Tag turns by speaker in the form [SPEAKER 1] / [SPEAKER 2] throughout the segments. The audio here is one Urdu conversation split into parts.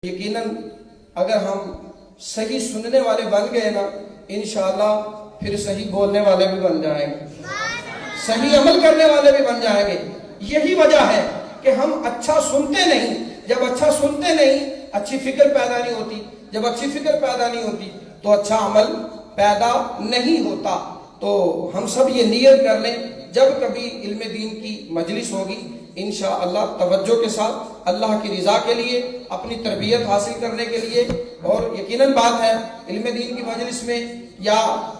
[SPEAKER 1] یقیناً اگر ہم صحیح سننے والے بن گئے نا انشاءاللہ پھر صحیح بولنے والے بھی بن جائیں گے، صحیح عمل کرنے والے بھی بن جائیں گے۔ یہی وجہ ہے کہ ہم اچھا سنتے نہیں، جب اچھا سنتے نہیں اچھی فکر پیدا نہیں ہوتی، جب اچھی فکر پیدا نہیں ہوتی تو اچھا عمل پیدا نہیں ہوتا۔ تو ہم سب یہ نیت کر لیں جب کبھی علم دین کی مجلس ہوگی انشاءاللہ توجہ کے ساتھ اللہ کی رضا کے لیے، اپنی تربیت حاصل کرنے کے لیے، اور یقیناً بات ہے علم دین کی مجلس میں یا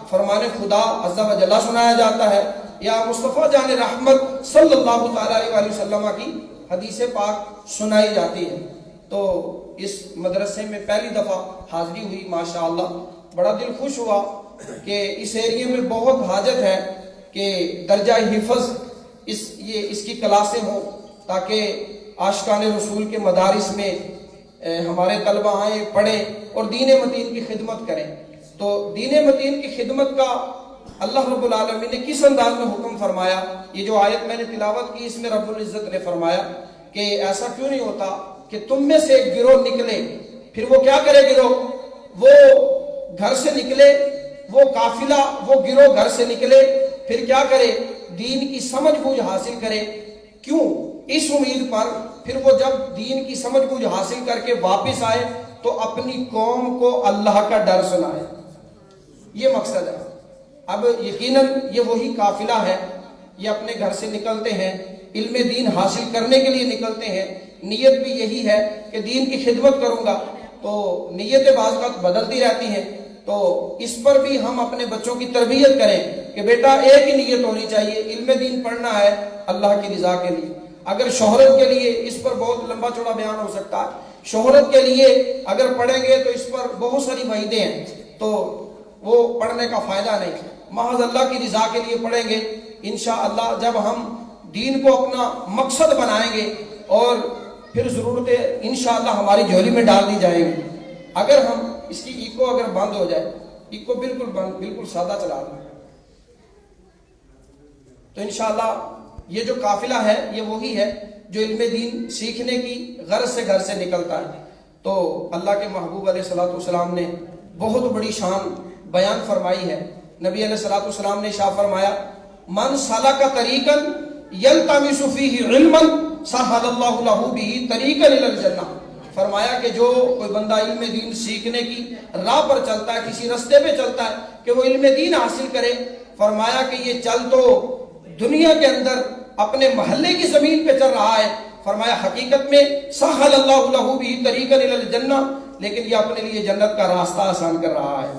[SPEAKER 1] فرمان خدا عز و جل سنایا جاتا ہے یا مصطفیٰ جان رحمت صلی اللہ تعالیٰ علیہ وسلم کی حدیث پاک سنائی جاتی ہے۔ تو اس مدرسے میں پہلی دفعہ حاضری ہوئی، ماشاءاللہ بڑا دل خوش ہوا کہ اس ایریے میں بہت حاجت ہے کہ درجہ حفظ اس کی کلاسیں ہوں تاکہ عاشقان رسول کے مدارس میں ہمارے طلبہ آئیں، پڑھیں اور دین متین کی خدمت کریں۔ تو دین متین کی خدمت کا اللہ رب العالمین نے کس انداز میں حکم فرمایا؟ یہ جو آیت میں نے تلاوت کی اس میں رب العزت نے فرمایا کہ ایسا کیوں نہیں ہوتا کہ تم میں سے ایک گروہ نکلے، پھر وہ کیا کرے گروہ؟ وہ گھر سے نکلے، وہ قافلہ، وہ گروہ گھر سے نکلے، پھر کیا کرے؟ دین کی سمجھ بوجھ حاصل کرے۔ کیوں؟ اس امید پر پھر وہ جب دین کی سمجھ بوجھ حاصل کر کے واپس آئے تو اپنی قوم کو اللہ کا ڈر سنائے۔ یہ مقصد ہے۔ اب یقیناً یہ وہی قافلہ ہے، یہ اپنے گھر سے نکلتے ہیں، علم دین حاصل کرنے کے لیے نکلتے ہیں، نیت بھی یہی ہے کہ دین کی خدمت کروں گا، تو نیتیں بعض وقت بدلتی رہتی ہیں۔ تو اس پر بھی ہم اپنے بچوں کی تربیت کریں کہ بیٹا ایک ہی نیت ہونی چاہیے، علم دین پڑھنا ہے اللہ کی رضا کے لیے۔ اگر شہرت کے لیے، اس پر بہت لمبا چوڑا بیان ہو سکتا ہے، شہرت کے لیے اگر پڑھیں گے تو اس پر بہت ساری وعیدیں ہیں، تو وہ پڑھنے کا فائدہ نہیں۔ محض اللہ کی رضا کے لیے پڑھیں گے انشاءاللہ۔ جب ہم دین کو اپنا مقصد بنائیں گے اور پھر ضرورتیں انشاءاللہ ہماری جھولی میں ڈال دی جائیں گی۔ اگر ہم اس کی ایکو اگر بند ہو جائے، ایکو بالکل بند، بالکل سادہ چلا دیں، تو انشاءاللہ یہ جو قافلہ ہے یہ وہی ہے جو علم دین سیکھنے کی غرض سے گھر سے نکلتا ہے۔ تو اللہ کے محبوب علیہ الصلوۃ والسلام نے بہت بڑی شان بیان فرمائی ہے۔ نبی علیہ الصلوۃ والسلام نے شاہ فرمایا من سلک طریقا یلتمس فیہ علما سہل اللہ لہ بہ طریقا الی الجنہ۔ فرمایا کہ جو کوئی بندہ علم دین سیکھنے کی راہ پر چلتا ہے، کسی رستے پہ چلتا ہے کہ وہ علم دین حاصل کرے، فرمایا کہ یہ چل تو دنیا کے اندر اپنے محلے کی زمین پہ چل رہا ہے، فرمایا حقیقت میں سہل اللہ لہ بہ طریقا الی الجنہ، لیکن یہ اپنے لیے جنت کا راستہ آسان کر رہا ہے۔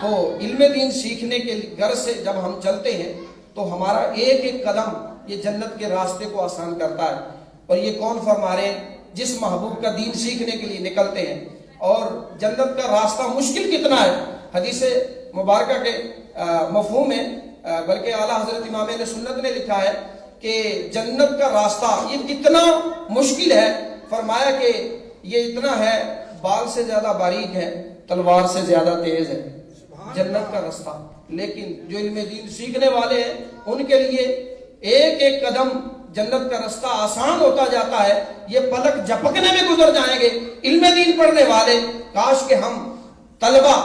[SPEAKER 1] تو علم دین سیکھنے کے غرض سے جب ہم چلتے ہیں تو ہمارا ایک ایک قدم یہ جنت کے راستے کو آسان کرتا ہے۔ اور یہ کون فرما رہے ہیں؟ جس محبوب کا دین سیکھنے کے لیے نکلتے ہیں۔ اور جنت کا راستہ مشکل کتنا ہے، حدیث مبارکہ کے مفہوم ہے، بلکہ اعلیٰ حضرت امام اہل سنت نے لکھا ہے کہ جنت کا راستہ یہ کتنا مشکل ہے۔ فرمایا کہ یہ اتنا ہے، بال سے زیادہ باریک ہے، تلوار سے زیادہ تیز ہے جنت کا راستہ۔ لیکن جو علم دین سیکھنے والے ہیں ان کے لیے ایک ایک قدم جنت کا راستہ آسان ہوتا جاتا ہے، یہ پلک جھپکنے میں گزر جائیں گے۔ علم دین پڑھنے والے، کاش کہ ہم طلبہ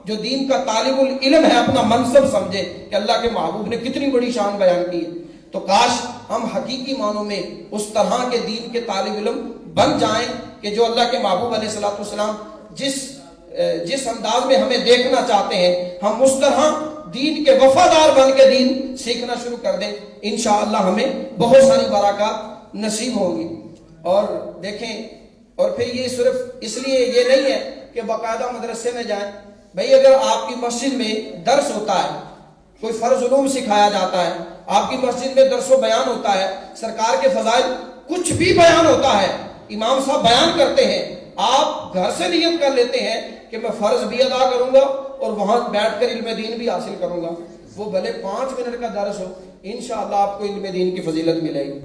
[SPEAKER 1] جو دین کا طالب العلم ہے اپنا منصب سمجھے کہ اللہ کے محبوب نے کتنی بڑی شان بیان کی ہے، تو کاش ہم حقیقی معنوں میں اس طرح کے دین کے طالب علم بن جائیں کہ جو اللہ کے محبوب علیہ الصلوۃ والسلام جس انداز میں ہمیں دیکھنا چاہتے ہیں ہم اس طرح دین کے وفادار بن کے دین سیکھنا شروع کر دیں، انشاءاللہ ہمیں بہت ساری برکات نصیب ہوں گی۔ اور دیکھیں، اور پھر یہ صرف اس لیے یہ نہیں ہے کہ باقاعدہ مدرسے میں جائیں۔ بھئی اگر آپ کی مسجد میں درس ہوتا ہے، کوئی فرض علوم سکھایا جاتا ہے، آپ کی مسجد میں درس و بیان ہوتا ہے، سرکار کے فضائل کچھ بھی بیان ہوتا ہے، امام صاحب بیان کرتے ہیں، آپ گھر سے نیت کر لیتے ہیں کہ میں فرض بھی ادا کروں گا اور وہاں بیٹھ کر علم دین بھی حاصل کروں گا، وہ بھلے 5 منٹ کا درس ہو، انشاءاللہ آپ کو علم دین کی فضیلت ملے گی۔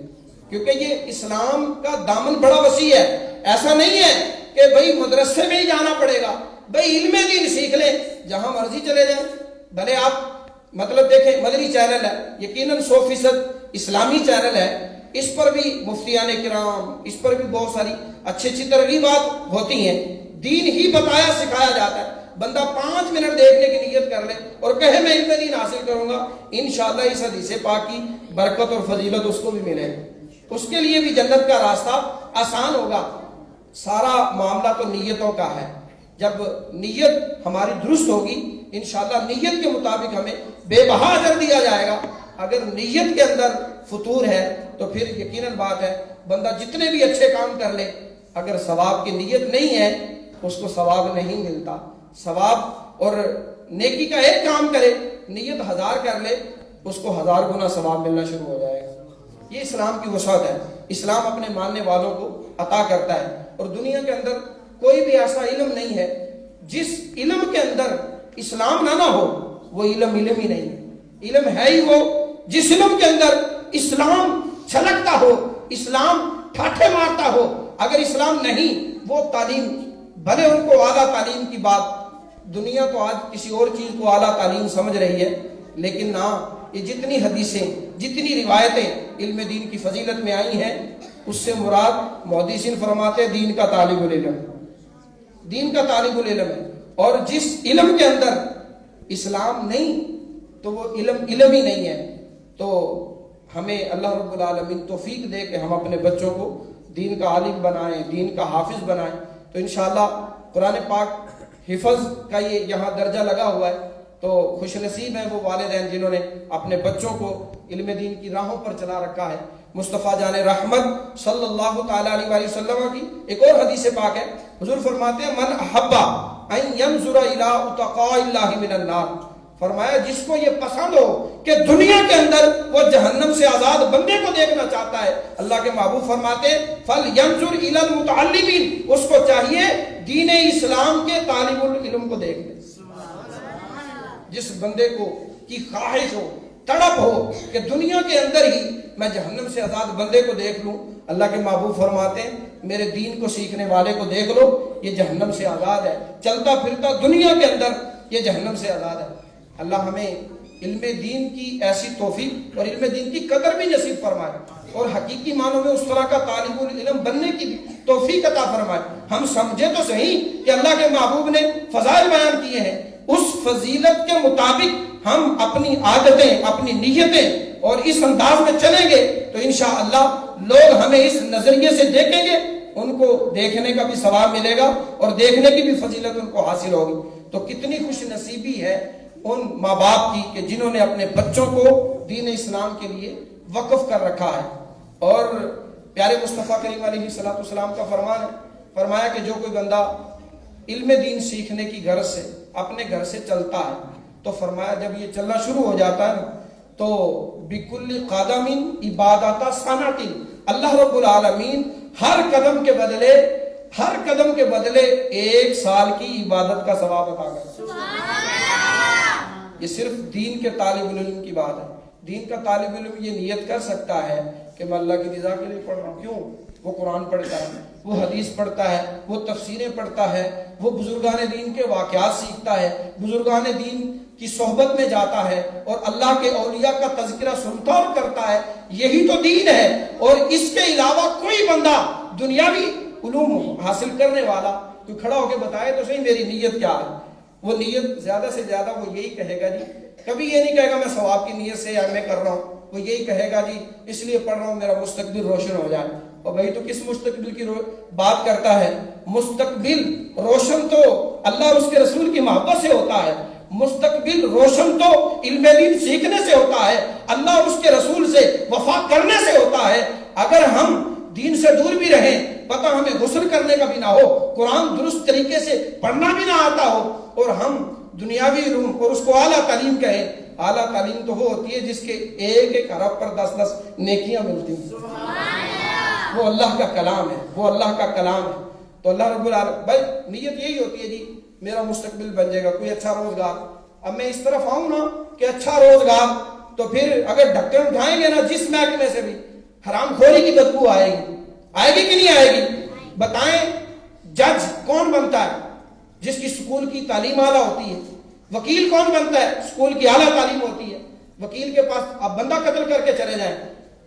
[SPEAKER 1] کیونکہ یہ اسلام کا دامن بڑا وسیع ہے۔ ایسا نہیں ہے کہ بھئی مدرسے میں ہی جانا پڑے گا، بھئی علم دین سیکھ لیں، جہاں مرضی چلے جائیں۔ بھلے آپ مطلب دیکھیں، مدری چینل ہے، یقیناً 100% اسلامی چینل ہے، اس پر بھی مفتیان کرام، اس پر بھی بہت ساری اچھی اچھی ترغیبات ہوتی ہیں. دین ہی بتایا سکھایا جاتا ہے. بندہ 5 منٹ دیکھنے کی نیت کر لے اور کہے میں علم دین حاصل کروں گا، انشاءاللہ اس حدیث پاک کی برکت اور فضیلت اس کو بھی ملے گا. اس کے لیے بھی جنت کا راستہ آسان ہوگا. سارا معاملہ تو نیتوں کا ہے. جب نیت ہماری درست ہوگی انشاءاللہ نیت کے مطابق ہمیں بے بہا اجر دیا جائے گا. اگر نیت کے اندر فطور ہے تو پھر یقیناً بات ہے بندہ جتنے بھی اچھے کام کر لے، اگر ثواب کی نیت نہیں ہے اس کو ثواب نہیں ملتا. ثواب اور نیکی کا ایک کام کرے، نیت 1000 کر لے، اس کو 1000 گنا ثواب ملنا شروع ہو جائے گا. یہ اسلام کی وسعت ہے. اسلام اپنے ماننے والوں کو عطا کرتا ہے. اور دنیا کے اندر کوئی بھی ایسا علم نہیں ہے جس علم کے اندر اسلام نہ ہو، وہ علم ہی نہیں ہے. علم ہے ہی وہ جس علم کے اندر اسلام چھلکتا ہو، اسلام ٹھاٹھے مارتا ہو. اگر اسلام نہیں، وہ تعلیم بھلے ان کو اعلیٰ تعلیم کی بات، دنیا تو آج کسی اور چیز کو اعلیٰ تعلیم سمجھ رہی ہے، لیکن نہ، یہ جتنی حدیثیں جتنی روایتیں علم دین کی فضیلت میں آئی ہیں اس سے مراد محدثین فرماتے دین کا طالب العلم، دین کا طالب العلم ہے. اور جس علم کے اندر اسلام نہیں تو وہ علم ہی نہیں ہے. تو ہمیں اللہ رب العالمین توفیق دے کہ ہم اپنے بچوں کو دین کا عالم بنائیں، دین کا حافظ بنائیں. تو انشاءاللہ قرآن پاک حفظ کا یہ یہاں درجہ لگا ہوا ہے. تو خوش نصیب ہیں وہ والدین جنہوں نے اپنے بچوں کو علم دین کی راہوں پر چلا رکھا ہے. مصطفیٰ جان رحمت صلی اللہ تعالیٰ علیہ وسلم کی ایک اور حدیث پاک ہے. حضور فرماتے ہیں من احب ان ينظر الى اتقاء الله من النار، فرمایا جس کو یہ پسند ہو کہ دنیا کے اندر وہ جہنم سے آزاد بندے کو دیکھنا چاہتا ہے، اللہ کے محبوب فرماتے ہیں فَلْيَنْظُرْ إِلَى الْمُتَعَلِّمِينَ، اس کو چاہیے دین اسلام کے طالب العلم کو دیکھ لے. جس بندے کو کی خواہش ہو، تڑپ ہو کہ دنیا کے اندر ہی میں جہنم سے آزاد بندے کو دیکھ لوں، اللہ کے محبوب فرماتے ہیں میرے دین کو سیکھنے والے کو دیکھ لو، یہ جہنم سے آزاد ہے، چلتا پھرتا دنیا کے اندر یہ جہنم سے آزاد ہے. اللہ ہمیں علم دین کی ایسی توفیق اور علم دین کی قدر بھی نصیب فرمائے اور حقیقی معنوں میں اس طرح کا طالب العلم بننے کی بھی توفیق عطا فرمائے. ہم سمجھے تو صحیح کہ اللہ کے محبوب نے فضائل بیان کیے ہیں، اس فضیلت کے مطابق ہم اپنی عادتیں، اپنی نیتیں اور اس انداز میں چلیں گے تو انشاءاللہ لوگ ہمیں اس نظریے سے دیکھیں گے، ان کو دیکھنے کا بھی ثواب ملے گا اور دیکھنے کی بھی فضیلت ان کو حاصل ہوگی. تو کتنی خوش نصیبی ہے ان ماں باپ کی کہ جنہوں نے اپنے بچوں کو دین اسلام کے لیے وقف کر رکھا ہے. اور پیارے مصطفیٰ کریم علیہ الصلوۃ والسلام کا فرمان ہے، فرمایا کہ جو کوئی بندہ علم دین سیکھنے کی غرض سے اپنے گھر سے چلتا ہے تو فرمایا جب یہ چلنا شروع ہو جاتا ہے تو بِكُلِّ قَدَمٍ عِبَادَةَ سَنَةٍ، اللہ رب العالمین ہر قدم کے بدلے 1 سال کی عبادت کا ثواب عطا کرتا ہے. یہ صرف دین کے طالب العلم کی بات ہے. دین کا طالب علم یہ نیت کر سکتا ہے کہ میں اللہ کی رضا کے لیے پڑھ رہا ہوں. کیوں؟ وہ قرآن پڑھتا ہے، وہ حدیث پڑھتا ہے، وہ تفسیریں پڑھتا ہے، وہ بزرگان دین کے واقعات سیکھتا ہے، بزرگان دین کی صحبت میں جاتا ہے اور اللہ کے اولیاء کا تذکرہ سنتا اور کرتا ہے. یہی تو دین ہے. اور اس کے علاوہ کوئی بندہ دنیاوی علوم حاصل کرنے والا کوئی کھڑا ہو کے بتائے تو صحیح میری نیت کیا ہے، وہ نیت زیادہ سے زیادہ وہ یہی کہے گا جی، کبھی یہ نہیں کہے گا میں ثواب کی نیت سے میں کر رہا ہوں، وہ یہی کہے گا جی اس لیے پڑھ رہا ہوں میرا مستقبل روشن ہو جائے. اور بھائی تو کس مستقبل کی بات کرتا ہے؟ مستقبل روشن تو اللہ اس کے رسول کی محبت سے ہوتا ہے، مستقبل روشن تو علم دین سیکھنے سے ہوتا ہے، اللہ اس کے رسول سے وفا کرنے سے ہوتا ہے. اگر ہم دین سے دور بھی رہیں، پتہ ہمیں غسل کرنے کا بھی نہ ہو، قرآن درست طریقے سے پڑھنا بھی نہ آتا ہو، اور ہم دنیاوی علوم اور اس کو اعلیٰ تعلیم کہیں، اعلیٰ تعلیم تو وہ ہوتی ہے جس کے ایک حرف پر 10 نیکیاں ملتی ہیں. وہ اللہ کا کلام ہے، وہ اللہ کا کلام ہے. تو اللہ رب العالمین بھائی نیت یہی ہوتی ہے جی میرا مستقبل بن جائے گا، کوئی اچھا روزگار. اب میں اس طرف آؤں نا کہ اچھا روزگار، تو پھر اگر ڈھکن اٹھائیں گے نا جس محکمے سے بھی حرام خوری کی بدبو آئے گی کہ نہیں آئے گی؟ بتائیں جج کون بنتا ہے؟ جس کی سکول کی تعلیم اعلیٰ ہوتی ہے. وکیل کون بنتا ہے؟ سکول کی اعلیٰ تعلیم ہوتی ہے. وکیل کے پاس آپ بندہ قتل کر کے چلے جائیں،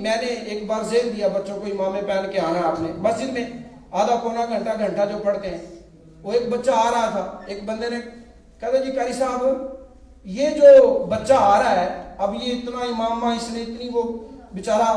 [SPEAKER 1] میں نے ایک بار ذہن دیا بچوں کو امامے پہن کے آنا آپ نے مسجد میں آدھا پونا گھنٹہ جو پڑھتے ہیں، وہ ایک بچہ آ رہا تھا، ایک بندے نے کہا جی قاری صاحب یہ جو بچہ آ رہا ہے اب یہ اتنا امامہ اس نے اتنی وہ بیچارہ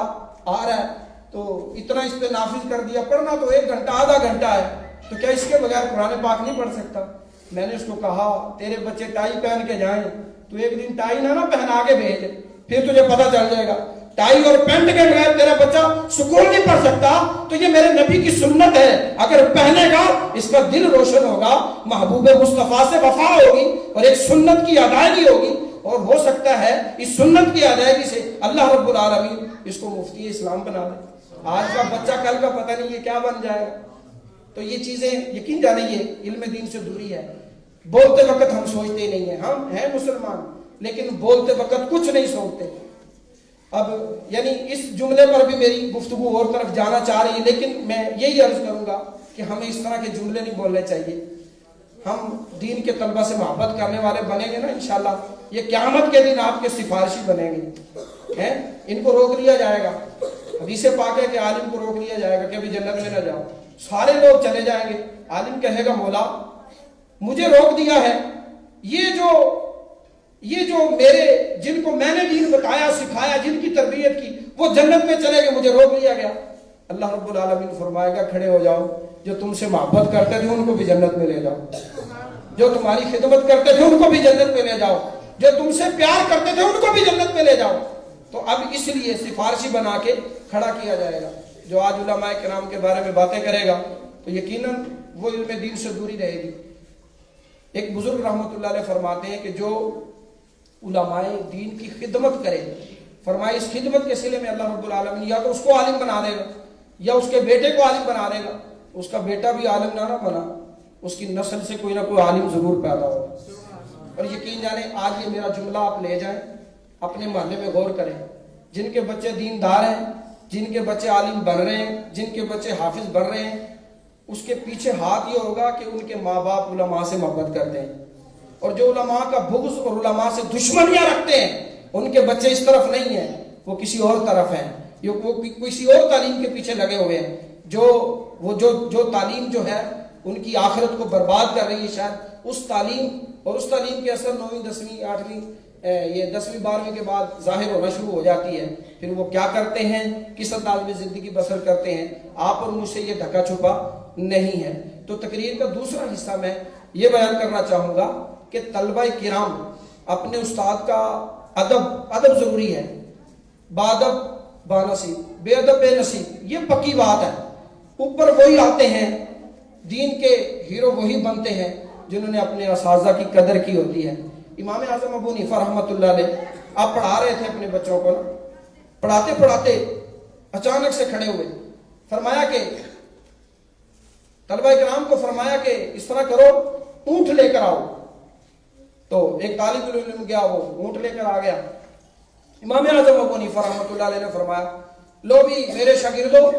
[SPEAKER 1] آ رہا ہے تو اتنا اس پہ نافذ کر دیا، پڑھنا تو 1 گھنٹہ آدھا گھنٹہ ہے تو کیا اس کے بغیر قرآن پاک نہیں پڑھ سکتا؟ میں نے اس کو کہا تیرے بچے ٹائی پہن کے جائیں، تو ایک دن ٹائی نہ پہنا کے بھیج، پھر تجھے پتہ چل جائے گا ٹائی اور پینٹ کے بغیر تیرا بچہ سکول نہیں پڑھ سکتا۔ تو یہ میرے نبی کی سنت ہے، اگر پہنے گا اس کا دل روشن ہوگا، محبوب مصطفیٰ سے وفا ہوگی اور ایک سنت کی ادائیگی ہوگی، اور ہو سکتا ہے اس سنت کی ادائیگی سے اللہ رب العالمین اس کو مفتی اسلام بنا دے۔ آج کا بچہ کل کا پتہ نہیں یہ کیا بن جائے گا۔ تو یہ چیزیں یقین جانے یہ علم دین سے دوری ہے۔ بولتے وقت ہم سوچتے نہیں ہیں، ہم ہیں مسلمان لیکن بولتے وقت کچھ نہیں سوچتے۔ اب یعنی اس جملے پر بھی میری گفتگو اور طرف جانا چاہ رہی ہے، لیکن میں یہی عرض کروں گا کہ ہمیں اس طرح کے جملے نہیں بولنے چاہیے۔ ہم دین کے طلبہ سے محبت کرنے والے بنیں گے نا انشاءاللہ، یہ قیامت کے دن آپ کے سفارشی بنیں گے۔ ان کو روک لیا جائے گا، حدیث پاک ہے کہ عالم کو روک لیا جائے گا کہ ابھی جنت میں نہ جاؤ، سارے لوگ چلے جائیں گے، عالم کہے گا مولا مجھے روک دیا ہے، یہ جو میرے جن کو میں نے دین بتایا سکھایا جن کی تربیت کی وہ جنت میں چلے گئے، مجھے روک لیا گیا۔ اللہ رب العالمین فرمائے گا کھڑے ہو جاؤ، جو تم سے محبت کرتے تھے ان کو بھی جنت میں لے جاؤ، جو تمہاری خدمت کرتے تھے ان کو بھی جنت میں لے جاؤ، جو تم سے پیار کرتے تھے ان کو بھی جنت میں لے جاؤ۔ تو اب اس لیے سفارشی بنا کے کھڑا کیا جائے گا۔ جو آج علماء کرام کے بارے میں باتیں کرے گا تو یقیناً وہ علم دین سے دوری رہے گی۔ ایک بزرگ رحمۃ اللہ علیہ فرماتے ہیں کہ جو علماء دین کی خدمت کرے، فرمائے اس خدمت کے صلے میں اللہ رب العالمین یا تو اس کو عالم بنا دے گا یا اس کے بیٹے کو عالم بنا دے گا، اس کا بیٹا بھی عالم نہ بنا، اس کی نسل سے کوئی نہ کوئی عالم ضرور پیدا ہوگا۔ اور یقین جانے آج یہ میرا جملہ آپ لے جائیں، اپنے محلے میں غور کریں، جن کے بچے دیندار ہیں، جن کے بچے عالم بن رہے ہیں، جن کے بچے حافظ بن رہے ہیں، اس کے پیچھے ہاتھ یہ ہوگا کہ ان کے ماں باپ علماء سے محبت کرتے ہیں، اور جو علماء کا بغض اور علماء سے دشمنیاں رکھتے ہیں ان کے بچے اس طرف نہیں ہیں، وہ کسی اور طرف ہیں، وہ کسی اور تعلیم کے پیچھے لگے ہوئے ہیں، جو تعلیم جو ہے ان کی آخرت کو برباد کر رہی ہے، شاید اس تعلیم اور اس تعلیم کے اثر 9ویں 10ویں 8ویں یہ 10ویں 12ویں کے بعد ظاہر ہونا شروع ہو جاتی ہے۔ پھر وہ کیا کرتے ہیں، کس انداز میں زندگی بسر کرتے ہیں، آپ اور مجھ سے یہ ڈھکا چھپا نہیں ہے۔ تو تقریر کا دوسرا حصہ میں یہ بیان کرنا چاہوں گا کہ طلبہ کرام اپنے استاد کا ادب ضروری ہے، بادب بانصیب، بے ادب بے نصیب، یہ پکی بات ہے۔ اوپر وہی آتے ہیں، دین کے ہیرو وہی بنتے ہیں جنہوں نے اپنے اساتذہ کی قدر کی ہوتی ہے۔ امام اعظم ابو حنیفہ رحمۃ اللہ علیہ آپ پڑھا رہے تھے اپنے بچوں کو، پڑھاتے پڑھاتے اچانک سے کھڑے ہوئے، فرمایا کہ طلبہ کرام کو فرمایا کہ اس طرح کرو اونٹ لے کر آؤ۔ تو ایک طالب علم گیا، وہ اونٹ لے کر آ گیا۔ امام اعظم ابو حنیفہ رحمۃ اللہ علیہ نے فرمایا لو بھی میرے شاگردو،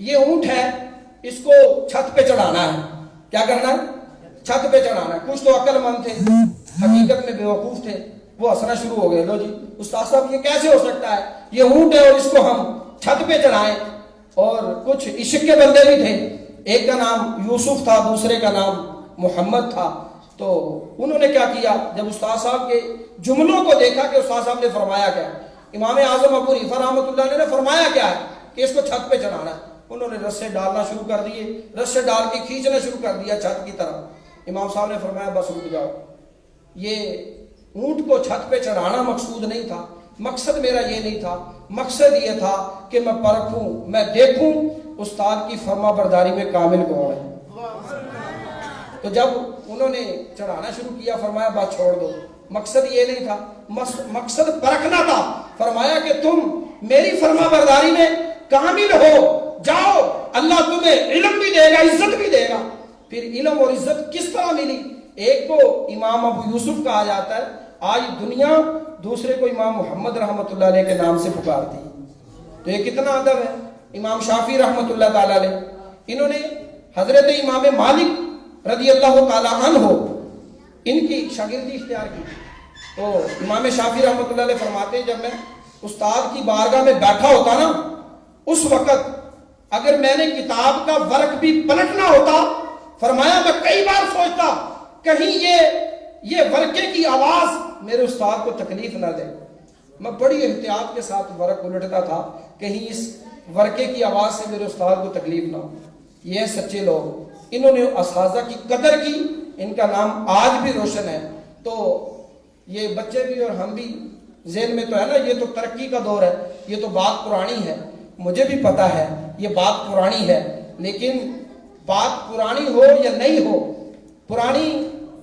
[SPEAKER 1] یہ اونٹ ہے، اس کو چھت پہ چڑھانا ہے۔ کیا کرنا ہے؟ چھت پہ چڑھانا ہے۔ کچھ تو عقل مند تھے، حقیقت میں بیوقوف تھے، وہ ہنسنا شروع ہو گئے، لو جی استاد صاحب یہ کیسے ہو سکتا ہے، یہ اونٹ ہے اور اس کو ہم چھت پہ چڑھائیں۔ اور کچھ عشق کے بندے بھی تھے، ایک کا نام یوسف تھا، دوسرے کا نام محمد تھا۔ تو انہوں نے کیا کیا، جب استاد صاحب کے جملوں کو دیکھا کہ استاد صاحب نے فرمایا کیا، امام اعظم ابو حنیفہ رحمۃ اللہ علیہ نے فرمایا کیا ہے کہ اس کو چھت پہ چڑھانا ہے، انہوں نے رسے ڈالنا شروع کر دیے، رسے ڈال کے کھینچنا شروع کر دیا چھت کی طرف۔ امام صاحب نے فرمایا بس رک جاؤ، یہ اونٹ کو چھت پہ چڑھانا مقصود نہیں تھا، مقصد میرا یہ نہیں تھا، مقصد یہ تھا کہ میں پرکھوں، میں دیکھوں استاد کی فرما برداری میں کامل کون ہے۔ تو جب انہوں نے چڑھانا شروع کیا فرمایا بات چھوڑ دو، مقصد یہ نہیں تھا، مقصد پرکھنا تھا۔ فرمایا کہ تم میری فرما برداری میں کامل ہو، جاؤ، اللہ تمہیں علم بھی دے گا، عزت بھی دے گا۔ پھر علم اور عزت کس طرح ملی؟ ایک کو امام ابو یوسف کہا جاتا ہے، آج دنیا دوسرے کو امام محمد رحمۃ اللہ علیہ کے نام سے پکارتی ہے۔ تو یہ کتنا ادب ہے۔ امام شافعی رحمۃ اللہ تعالی علیہ، انہوں نے حضرت امام مالک رضی اللہ تعالی عنہ ان کی شاگردی اختیار کی۔ تو امام شافعی رحمۃ اللہ علیہ فرماتے ہیں جب میں استاد کی بارگاہ میں بیٹھا ہوتا نا، اس وقت اگر میں نے کتاب کا ورق بھی پلٹنا ہوتا، فرمایا میں کئی بار سوچتا کہیں یہ ورقے کی آواز میرے استاد کو تکلیف نہ دے، میں بڑی احتیاط کے ساتھ ورق الٹتا تھا کہیں اس ورقے کی آواز سے میرے استاد کو تکلیف نہ ہو۔ یہ سچے لوگ، انہوں نے اساتذہ کی قدر کی، ان کا نام آج بھی روشن ہے۔ تو یہ بچے بھی اور ہم بھی ذہن میں تو ہے نا، یہ تو ترقی کا دور ہے، یہ تو بات پرانی ہے، مجھے بھی پتا ہے یہ بات پرانی ہے، لیکن بات پرانی ہو یا نہیں ہو، پرانی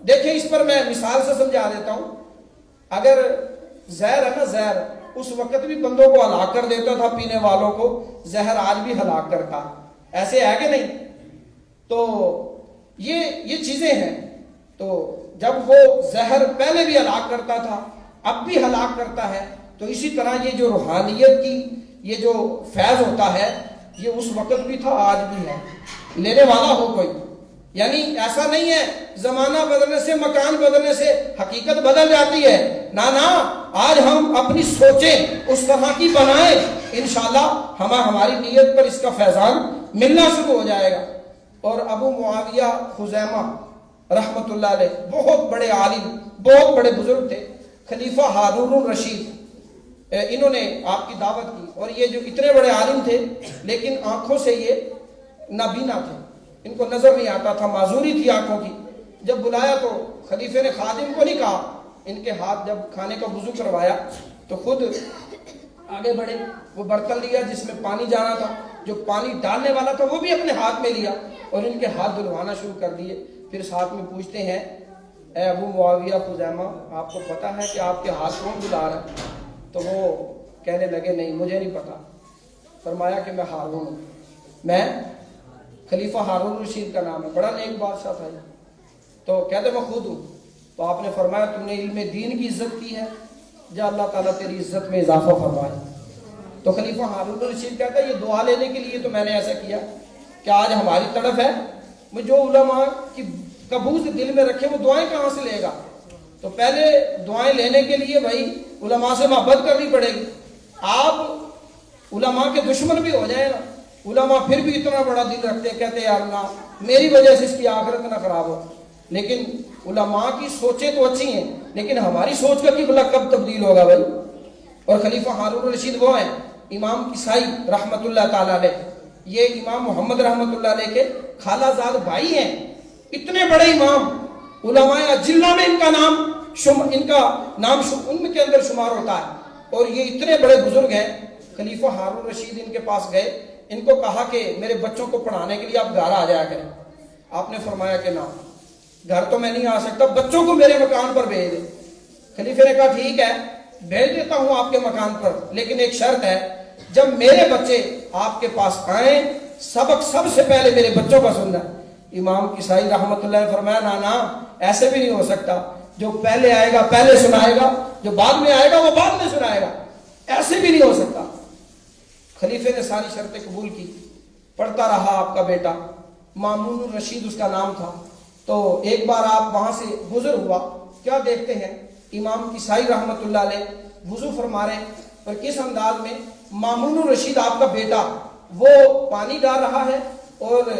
[SPEAKER 1] دیکھیں اس پر میں مثال سے سمجھا دیتا ہوں۔ اگر زہر ہے نا، زہر اس وقت بھی بندوں کو ہلاک کر دیتا تھا، پینے والوں کو، زہر آج بھی ہلاک کرتا، ایسے ہے کہ نہیں؟ تو یہ چیزیں ہیں۔ تو جب وہ زہر پہلے بھی ہلاک کرتا تھا، اب بھی ہلاک کرتا ہے، تو اسی طرح یہ جو روحانیت کی یہ جو فیض ہوتا ہے، یہ اس وقت بھی تھا، آج بھی ہے، لینے والا ہو کوئی۔ یعنی ایسا نہیں ہے زمانہ بدلنے سے، مکان بدلنے سے حقیقت بدل جاتی ہے، نہ آج ہم اپنی سوچیں اس طرح کی بنائیں، انشاءاللہ ہماری نیت پر اس کا فیضان ملنا شروع ہو جائے گا۔ اور ابو معاویہ خزیمہ رحمت اللہ علیہ بہت بڑے عالم، بہت بڑے بزرگ تھے، خلیفہ ہارون الرشید، انہوں نے آپ کی دعوت کی، اور یہ جو اتنے بڑے عالم تھے لیکن آنکھوں سے یہ نابینا تھے، ان کو نظر نہیں آتا تھا، معذوری تھی آنکھوں کی۔ جب بلایا تو خلیفے نے خادم کو نہیں کہا، ان کے ہاتھ جب کھانے کا وضو کروایا تو خود آگے بڑھے، وہ برتن لیا جس میں پانی جانا تھا، جو پانی ڈالنے والا تھا وہ بھی اپنے ہاتھ میں لیا اور ان کے ہاتھ دھلوانا شروع کر دیے۔ پھر ساتھ میں پوچھتے ہیں، اے ابو معاویہ خزیمہ، آپ کو پتا ہے کہ آپ کے ہاتھ کون دھلا رہا ہے؟ تو وہ کہنے لگے نہیں مجھے نہیں پتا۔ فرمایا کہ میں ہارون ہوں، میں خلیفہ ہارون الرشید کا نام ہے، بڑا نیک بادشاہ تھا یہ۔ تو کہتے میں خود ہوں۔ تو آپ نے فرمایا تم نے علم دین کی عزت کی ہے، جا اللہ تعالیٰ تیری عزت میں اضافہ فرمائے۔ تو خلیفہ ہارون الرشید کہتا ہے یہ دعا لینے کے لیے تو میں نے ایسا کیا کہ آج ہماری طرف ہے، جو علماء کی قبوض دل میں رکھے وہ دعائیں کہاں سے لے گا؟ تو پہلے دعائیں لینے کے لیے بھائی علماء سے محبت کرنی پڑے گی۔ آپ علماء کے دشمن بھی ہو جائے نا، علماء پھر بھی اتنا بڑا دل رکھتے ہیں، کہتے ہیں یا اللہ میری وجہ سے اس کی آخرت نہ خراب ہو۔ لیکن علماء کی سوچیں تو اچھی ہیں، لیکن ہماری سوچ کا قبلہ کب تبدیل ہوگا بھائی؟ اور خلیفہ ہارون الرشید وہ ہیں امام کسائی رحمت اللہ تعالیٰ علیہ، یہ امام محمد رحمت اللہ علیہ کے خالہ زاد بھائی ہیں، اتنے بڑے امام، علماء اجلہ میں ان کا نام ان کے اندر شمار ہوتا ہے، اور یہ اتنے بڑے بزرگ ہیں۔ خلیفہ ہارون الرشید ان کے پاس گئے، ان کو کہا کہ میرے بچوں کو پڑھانے کے لیے آپ گھر آ جایا کریں۔ آپ نے فرمایا کہ نہ، گھر تو میں نہیں آ سکتا، بچوں کو میرے مکان پر بھیج دیں۔ خلیفے نے کہا ٹھیک ہے بھیج دیتا ہوں آپ کے مکان پر، لیکن ایک شرط ہے، جب میرے بچے آپ کے پاس آئیں سبق سب سے پہلے میرے بچوں کا سننا۔ امام کسائی رحمت اللہ نے فرمایا نا ایسے بھی نہیں ہو سکتا، جو پہلے آئے گا پہلے سنائے گا، جو بعد میں آئے گا وہ بعد میں سنائے گا، ایسے بھی نہیں ہو سکتا۔ خلیفے نے ساری شرطیں قبول کی، پڑھتا رہا آپ کا بیٹا، مامون الرشید اس کا نام تھا۔ تو ایک بار آپ وہاں سے گزر ہوا، کیا دیکھتے ہیں امام کسائی رحمت اللہ علیہ وضو فرما رہے ہیں، اور کس انداز میں مامون الرشید آپ کا بیٹا وہ پانی ڈال رہا ہے، اور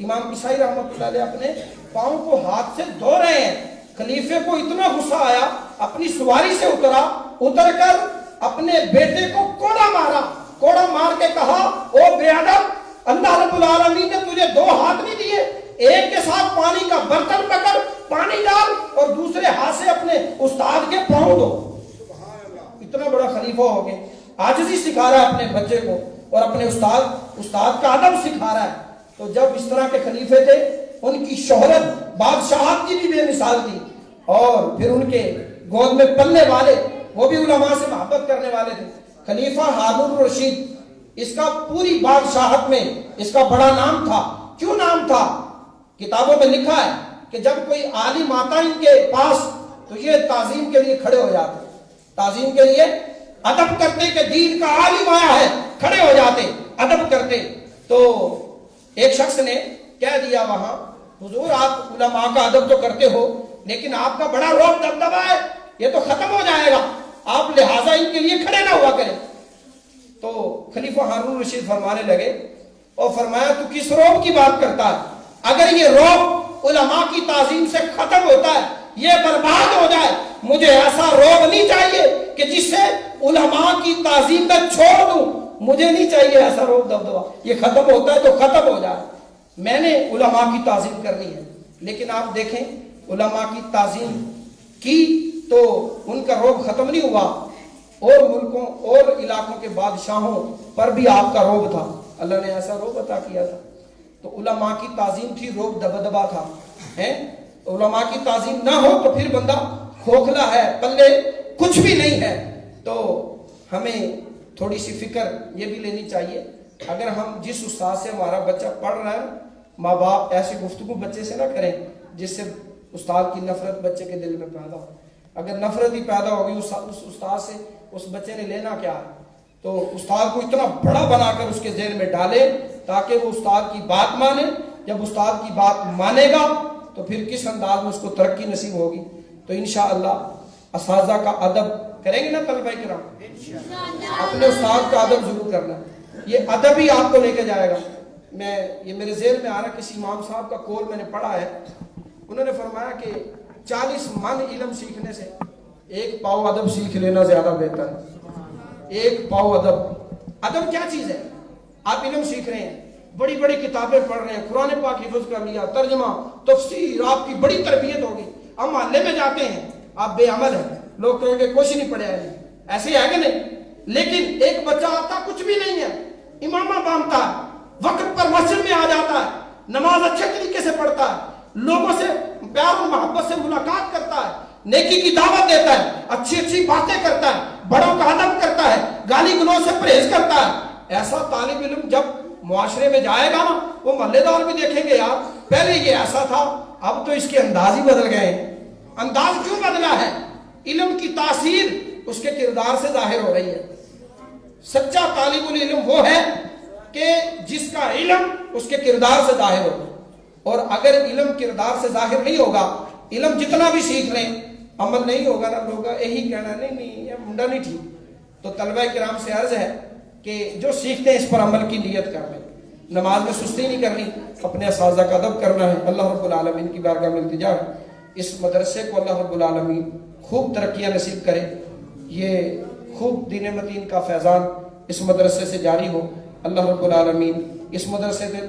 [SPEAKER 1] امام کسائی رحمت اللہ علیہ اپنے پاؤں کو ہاتھ سے دھو رہے ہیں۔ خلیفے کو اتنا غصہ آیا، اپنی سواری سے اتر کر اپنے بیٹے کو کوڑا مار کے کہا او بے ادب، اللہ رب العالمین نے تجھے دو ہاتھ نہیں دیے، ایک کے ساتھ پانی کا برتن پکڑ، پانی ڈال، اور دوسرے ہاتھ سے اپنے استاد کے پاؤں دھو۔ اتنا بڑا خلیفہ ہو گئے، عاجزی سکھا رہا ہے اپنے بچے کو، اور اپنے استاد کا ادب سکھا رہا ہے۔ تو جب اس طرح کے خلیفے تھے، ان کی شہرت بادشاہت کی بھی بے مثال تھی، اور پھر ان کے گود میں پلنے والے وہ بھی علماء سے محبت کرنے والے تھے۔ خلیفہ ہارون الرشید، اس کا پوری بادشاہت میں اس کا بڑا نام تھا۔ کیوں نام تھا؟ کتابوں میں لکھا ہے کہ جب کوئی عالم آتا ان کے پاس تو یہ تعظیم کے لیے کھڑے ہو جاتے، تعظیم کے لیے ادب کرتے کہ دین کا عالم آیا ہے، کھڑے ہو جاتے، ادب کرتے۔ تو ایک شخص نے کہہ دیا وہاں، حضور آپ علماء کا ادب تو کرتے ہو، لیکن آپ کا بڑا روب دبدبا ہے، یہ تو ختم ہو جائے گا، آپ لہٰذا ان کے لیے کھڑے نہ ہوا کریں. تو خلیفہ ہارون رشید فرمانے لگے اور فرمایا تو کس روب کی بات کرتا ہے؟ اگر یہ روب علماء کی تعظیم سے ختم ہوتا ہے، یہ برباد ہو جائے، مجھے ایسا روب نہیں چاہیے کہ جس سے علماء کی تعظیم میں چھوڑ دوں. مجھے نہیں چاہیے ایسا روب دبدبا، یہ ختم ہوتا ہے تو ختم ہو جائے. میں نے علماء کی تعظیم کرنی ہے. لیکن آپ دیکھیں علماء کی تعظیم کی تو ان کا روب ختم نہیں ہوا، اور ملکوں اور علاقوں کے بادشاہوں پر بھی آپ کا روب تھا. اللہ نے ایسا روب عطا کیا تھا. تو علماء کی تعظیم تھی، روب دبدبا تھا. علماء کی تعظیم نہ ہو تو پھر بندہ کھوکھلا ہے، پلے کچھ بھی نہیں ہے. تو ہمیں تھوڑی سی فکر یہ بھی لینی چاہیے. اگر ہم جس استاد سے ہمارا بچہ پڑھ رہا ہے، ماں باپ ایسی گفتگو بچے سے نہ کریں جس سے استاد کی نفرت بچے کے دل میں پیدا ہو. اگر نفرت ہی پیدا ہوگی اس استاد سے، اس بچے نے لینا کیا ہے؟ تو استاد کو اتنا بڑا بنا کر اس کے ذہن میں ڈالے تاکہ وہ استاد کی بات مانے. جب استاد کی بات مانے گا تو پھر کس انداز میں اس کو ترقی نصیب ہوگی. تو انشاءاللہ اساتذہ کا ادب کریں گے نا طلبہ کرام، اپنے استاد کا ادب ضرور کرنا. یہ ادب ہی آپ کو لے کے جائے گا. یہ میرے ذہن میں آ رہا، کسی امام صاحب کا قول میں نے پڑھا ہے. انہوں نے فرمایا کہ 40 من علم سیکھنے سے 1 پاؤ ادب سیکھ لینا زیادہ بہتر ہے. 1 پاؤ ادب. ادب کیا چیز ہے؟ آپ علم سیکھ رہے ہیں، بڑی بڑی کتابیں پڑھ رہے ہیں، قرآن پاک حفظ کر لیا، ترجمہ تفسیر، آپ کی بڑی تربیت ہوگی. ہم محلے میں جاتے ہیں، آپ بے عمل ہیں، لوگ کہیں گے کچھ نہیں پڑھا ہے، ایسے ہے کہ نہیں؟ لیکن ایک بچہ آتا کچھ بھی نہیں ہے، امامہ باندھتا ہے، وقت پر مسجد میں آ جاتا ہے، نماز اچھے طریقے سے پڑھتا ہے، لوگوں سے پیار و محبت سے ملاقات کرتا ہے، نیکی کی دعوت دیتا ہے، اچھی اچھی باتیں کرتا ہے، بڑوں کا ادب کرتا ہے، گالی گلوچ سے پرہیز کرتا ہے. ایسا طالب علم جب معاشرے میں جائے گا نا، وہ محلے دار بھی دیکھیں گے یار پہلے یہ ایسا تھا، اب تو اس کے انداز ہی بدل گئے ہیں. انداز کیوں بدلا ہے؟ علم کی تاثیر اس کے کردار سے ظاہر ہو رہی ہے. سچا طالب العلم وہ ہے کہ جس کا علم اس کے کردار سے ظاہر ہو. اور اگر علم کردار سے ظاہر نہیں ہوگا، علم جتنا بھی سیکھ لیں، عمل نہیں ہوگا نا، لوگ یہی کہنا نہیں یہ منڈا نہیں ٹھیک. تو طلبہ کرام سے عرض ہے کہ جو سیکھتے ہیں اس پر عمل کی نیت کر لیں. نماز میں سستی نہیں کرنی، اپنے اساتذہ کا ادب کرنا ہے. اللہ رب العالمین کی بارگاہ میں التجا ہے اس مدرسے کو اللہ رب العالمین خوب ترقیاں نصیب کرے. یہ خوب دین متین کا فیضان اس مدرسے سے جاری ہو. اللہ رب العالمین اس مدرسے سے